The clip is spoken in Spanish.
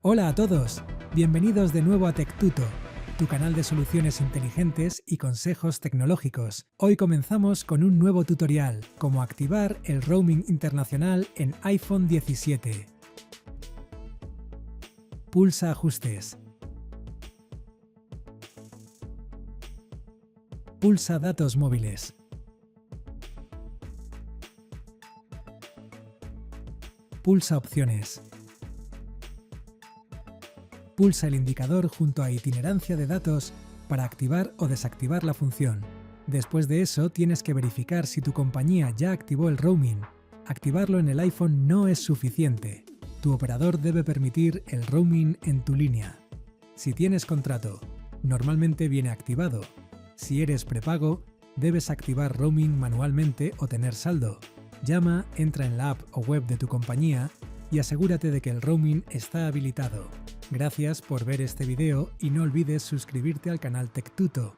Hola a todos, bienvenidos de nuevo a TecTuto, tu canal de soluciones inteligentes y consejos tecnológicos. Hoy comenzamos con un nuevo tutorial, cómo activar el roaming internacional en iPhone 17. Pulsa Ajustes. Pulsa Datos móviles. Pulsa Opciones. Pulsa el indicador junto a itinerancia de datos para activar o desactivar la función. Después de eso, tienes que verificar si tu compañía ya activó el roaming. Activarlo en el iPhone no es suficiente. Tu operador debe permitir el roaming en tu línea. Si tienes contrato, normalmente viene activado. Si eres prepago, debes activar roaming manualmente o tener saldo. Llama, entra en la app o web de tu compañía y asegúrate de que el roaming está habilitado. Gracias por ver este video y no olvides suscribirte al canal TecTuto.